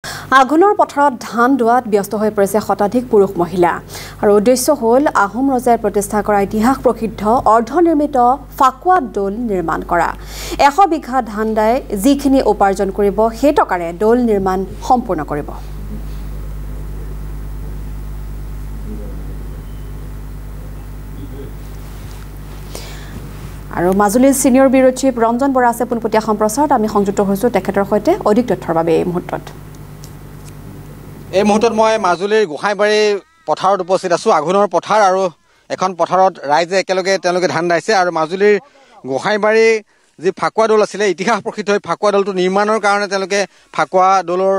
আঘোনৰ পথাৰত ধান দোৱাত ব্যস্ত হৈ পৰিছে শতাধিক পুৰুষ মহিলা আৰু উদ্দেশ্য হ'ল আহোম ৰজাই প্ৰতিষ্ঠা কৰা ইতিহাস প্ৰসিদ্ধ অৰ্ধনিৰ্মিত ফাকুৱা দৌল নিৰ্মাণ কৰা 100 বিঘা ধান দাই যিখিনি উপাৰ্জন কৰিব সেই টকাৰে দৌল নিৰ্মাণ সম্পূৰ্ণ কৰিব। আৰু মাজুলীৰ senior bureau chief Ranjan Bora আছে পোনপটীয়া সম্প্ৰচাৰত আমি সংযুক্ত হৈছোঁ তেখেতৰ সৈতে অধিক তথ্যৰ বাবে এই মুহূৰ্তত মই মাজুলীৰ গোসাইবাৰী পথাৰত উপস্থিত আছোঁ। আঘোনৰ পথাৰ আৰু এখন পথাৰত ৰাইজে একেলগে তেওঁলোকে ধান দাইছে আৰু মাজুলীৰ গোসাইবাৰী যি ফাকুৱা দৌল আছিলে ইতিহাস প্ৰসিদ্ধ ফাকুৱা দৌলটো নিৰ্মাণৰ কাৰণে তেওঁলোকে ফাকুৱা দৌলৰ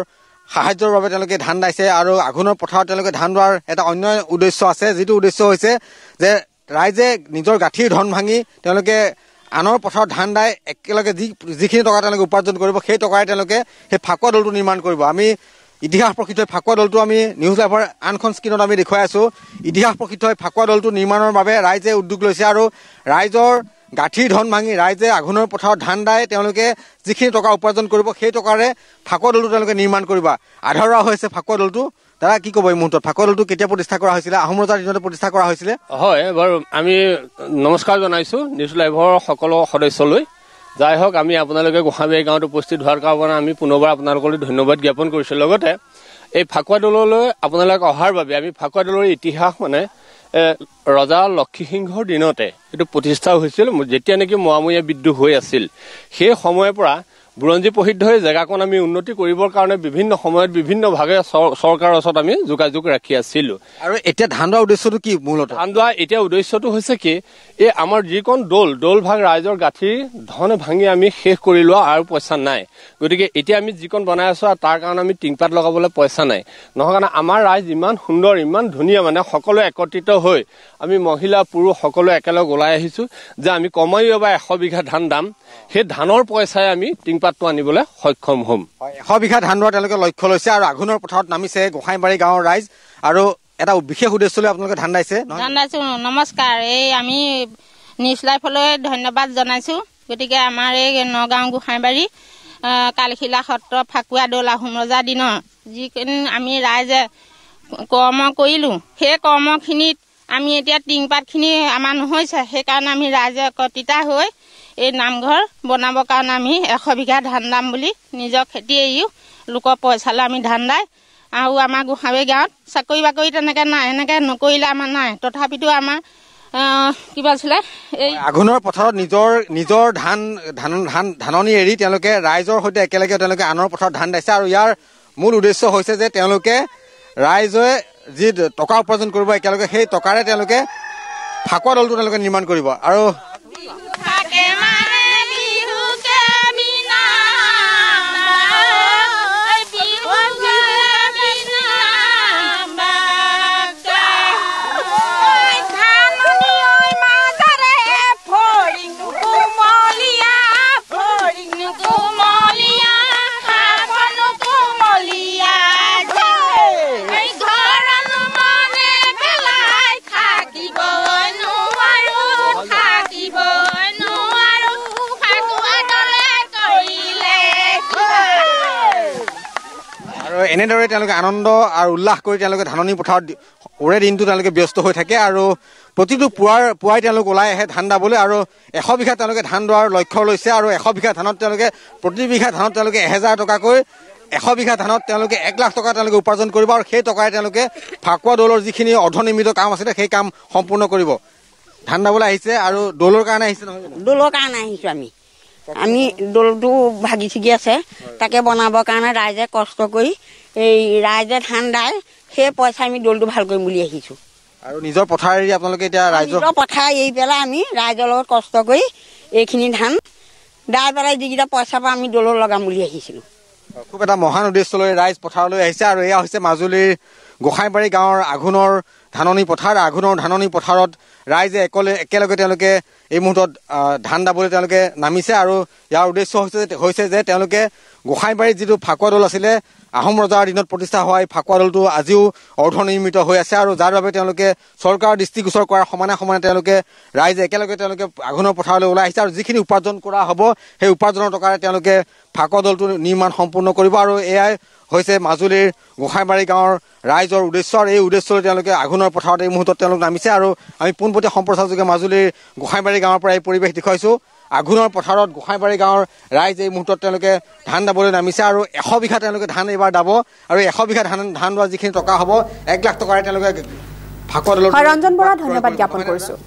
সাহায্যৰ বাবে তেওঁলোকে ধান দাইছে আৰু আঘোনৰ পথাৰত তেওঁলোকে ধান দোৱাৰ এটা অন্য উদ্দেশ্য আছে, যিটো উদ্দেশ্য হৈছে যে ৰাইজে নিজৰ গাঁঠিৰ ধন ভাঙি তেওঁলোকে আনৰ পথাৰত ধান দাই একেলগে যিখিনি টকা তেওঁলোকে উপাৰ্জন কৰিব সেই টকাৰে তেওঁলোকে সেই ফাকুৱা দৌলটো নিৰ্মাণ কৰিব। আমি ইতিহাস প্ৰসিদ্ধ ফাকুৱা দৌলটো আমি নিউজ লাইভৰ আনখন স্ক্ৰীণত আমি দেখুৱাই আছোঁ। ইতিহাস প্ৰসিদ্ধ ফাকুৱা দৌলটো নিৰ্মাণৰ বাবে ৰাইজে উদ্যোগ লৈছে আৰু ৰাইজৰ গাঁঠিৰ ধন ভাঙি ৰাইজে আঘোনৰ পথাৰত ধান দাই তেওঁলোকে যিখিনি টকা উপাৰ্জন কৰিব সেই টকাৰে ফাকুৱা দৌলটো তেওঁলোকে নিৰ্মাণ কৰিব। আধৰুৱা হৈছে ফাকুৱা দৌলটো। দাদা কি ক'ব এই মুহূৰ্তত ফাকুৱা দৌলটো কেতিয়া প্ৰতিষ্ঠা কৰা হৈছিলে? আহোম ৰজাৰ দিনতে প্ৰতিষ্ঠা কৰা হৈছিলে। হয় বাৰু, আমি নমস্কাৰ জনাইছোঁ নিউজ লাইভৰ সকলো সদস্যলৈ। যাই হওক, আমি আপোনালোকে গোসাইবাৰী গাঁৱত উপস্থিত হোৱাৰ কাৰণে আমি পুনৰবাৰ আপোনালোকলৈ ধন্যবাদ জ্ঞাপন কৰিছোঁ। লগতে এই ফাকুৱা দৌললৈ আপোনালোক অহাৰ বাবে আমি ফাকুৱা দৌলৰ ইতিহাস ৰজা লক্ষীসিংহৰ দিনতে এইটো প্ৰতিষ্ঠা হৈছিল। যেতিয়া নেকি মোৱামৰীয়া বিদ্ৰোহ হৈ আছিল সেই সময়ৰ পৰা বুৰঞ্জী প্ৰসিদ্ধ হৈ জেগাকণ আমি উন্নতি কৰিবৰ কাৰণে বিভিন্ন সময়ত বিভিন্ন ভাগে চৰকাৰৰ ওচৰত আমি যোগাযোগ ৰাখি আছিলোঁ। আৰু এতিয়া ধান দোৱাৰ উদ্দেশ্যটো কি? মূলতঃ ধান দোৱাৰ এতিয়া উদ্দেশ্যটো হৈছে কি, এই আমাৰ যিকণ দৌল ভাগ ৰাইজৰ গাঁঠিৰ ধন ভাঙি আমি শেষ কৰি লোৱা আৰু পইচা নাই। গতিকে এতিয়া আমি যিকণ বনাই আছোঁ আৰু তাৰ কাৰণে আমি টিংপাত লগাবলৈ পইচা নাই। নহয় কাৰণে আমাৰ ৰাইজ ইমান সুন্দৰ ইমান ধুনীয়া সকলোৱে একত্ৰিত হৈ আমি মহিলা পুৰুষ সকলোৱে একেলগে ওলাই আহিছোঁ যে আমি কমেও এবাৰ 100 বিঘা ধান দাম, সেই ধানৰ পইচাই আমি টিংপাতটো আনিবলৈ সক্ষম হ'ম। 100 বিঘা ধান দোৱাৰ তেওঁলোকে লক্ষ্য লৈছে আৰু আঘোনৰ পথাৰত নামিছে গোসাইবাৰী গাঁৱৰ ৰাইজ আৰু এটা বিশেষ উদ্দেশ্য লৈ আপোনালোকে ধান দাইছে। নমস্কাৰ, এই আমি নিউজ লাইভলৈ ধন্যবাদ জনাইছোঁ। গতিকে আমাৰ এই নগাঁও গোসাইবাৰী কালশিলা সত্ৰ ফাকুৱা দৌল আহোম ৰজাৰ দিনৰ যিখিনি আমি ৰাইজে কৰ্ম কৰিলোঁ সেই কৰ্মখিনিত আমি এতিয়া টিংপাতখিনি আমাৰ নহৈছে, সেইকাৰণে আমি ৰাইজে একত্ৰিত হৈ এই নামঘৰ বনাবৰ কাৰণে আমি 100 বিঘা ধান দাম বুলি নিজৰ খেতি এৰিও লোকৰ পইচালৈ আমি ধান দাই। আৰু আমাৰ গোসাইবাৰী গাঁৱত চাকৰি বাকৰি তেনেকৈ নাই, এনেকৈ নকৰিলে আমাৰ নাই। তথাপিতো আমাৰ কিবা আছিলে এই আঘোনৰ পথাৰত নিজৰ ধাননি এৰি তেওঁলোকে ৰাইজৰ সৈতে একেলগে তেওঁলোকে আনৰ পথাৰত ধান দাইছে আৰু ইয়াৰ মূল উদ্দেশ্য হৈছে যে তেওঁলোকে ৰাইজে যি টকা উপাৰ্জন কৰিব একেলগে সেই টকাৰে তেওঁলোকে ফাকুৱা দৌলটো তেওঁলোকে নিৰ্মাণ কৰিব। আৰু এনেদৰে তেওঁলোকে আনন্দ আৰু উল্লাস কৰি তেওঁলোকে ধাননি পথাৰত ওৰে দিনটো তেওঁলোকে ব্যস্ত হৈ থাকে আৰু প্ৰতিটো পুৱাই তেওঁলোক ওলাই আহে ধান দাবলৈ আৰু 100 বিঘা তেওঁলোকে ধান দোৱাৰ লক্ষ্য লৈছে আৰু 100 বিঘা ধানত তেওঁলোকে প্ৰতি বিঘা ধানত তেওঁলোকে 1000 টকাকৈ 100 বিঘা ধানত তেওঁলোকে 1 লাখ টকা তেওঁলোকে উপাৰ্জন কৰিব আৰু সেই টকাৰে তেওঁলোকে ফাকুৱা দৌলৰ যিখিনি অৰ্ধনিৰ্মিত কাম আছিলে সেই কাম সম্পূৰ্ণ কৰিব। ধান দাবলৈ আহিছে আৰু দৌলৰ কাৰণে আহিছে নহয়? দৌলৰ কাৰণে আহিছোঁ আমি দৌলটো ভাগি ছিগি আছে, তাকে বনাবৰ কাৰণে ৰাইজে কষ্ট কৰি এই ৰাইজে ধান দাই সেই পইচা আমি দৌলটো ভাল কৰিম বুলি আহিছোঁ। আৰু নিজৰ পথাৰ এৰি আপোনালোকে এতিয়া ৰাইজৰ পথাৰ এৰি পেলাই আমি ৰাইজৰ লগত কষ্ট কৰি এইখিনি ধান দাই পেলাই যিকেইটা পইচা পাওঁ আমি দৌলত লগাম বুলি আহিছিলোঁ। খুব এটা মহান উদ্দেশ্য লৈ ৰাইজ পথাৰলৈ আহিছে আৰু এয়া হৈছে মাজুলীৰ গোসাইবাৰী গাঁৱৰ আঘোনৰ ধাননি পথাৰ। আঘোনৰ ধাননি পথাৰত ৰাইজে একেলগে তেওঁলোকে এই মুহূৰ্তত ধান দাবলৈ তেওঁলোকে নামিছে আৰু ইয়াৰ উদ্দেশ্য হৈছে যে তেওঁলোকে গোসাইবাৰীত যিটো ফাকুৱা দৌল আছিলে আহোম ৰজাৰ দিনত প্ৰতিষ্ঠা হোৱা এই ফাকুৱা দৌলটো আজিও অৰ্ধনিৰ্মিত হৈ আছে আৰু যাৰ বাবে তেওঁলোকে চৰকাৰৰ দৃষ্টিগোচৰ কৰাৰ সমানে তেওঁলোকে ৰাইজে একেলগে তেওঁলোকে আঘোনৰ পথাৰলৈ ওলাই আহিছে আৰু যিখিনি উপাৰ্জন কৰা হ'ব সেই উপাৰ্জনৰ টকাৰে তেওঁলোকে ফাকুৱা দৌলটো নিৰ্মাণ সম্পূৰ্ণ কৰিব আৰু এয়াই হৈছে মাজুলীৰ গোসাঁইবাৰী গাঁৱৰ ৰাইজৰ উদ্দেশ্য আৰু এই উদ্দেশ্যৰে তেওঁলোকে আঘোণৰ পথাৰত এই মুহূৰ্তত তেওঁলোক নামিছে আৰু আমি পোনপটীয়া সম্প্ৰচাৰযোগে মাজুলীৰ গোসাঁইবাৰী গাঁৱৰ পৰা এই পৰিৱেশ দেখুৱাইছোঁ আঘোণৰ পথাৰত গোসাঁইবাৰী গাঁৱৰ ৰাইজ এই মুহূৰ্তত তেওঁলোকে ধান দাবলৈ নামিছে আৰু 100 বিঘা তেওঁলোকে ধান এইবাৰ দাব আৰু 100 বিঘা ধান দোৱা যিখিনি টকা হ'ব 1 লাখ টকাৰে তেওঁলোকে ফাকুৱা দৌলত ৰঞ্জন বৰা ধন্যবাদ জ্ঞাপন কৰিছোঁ।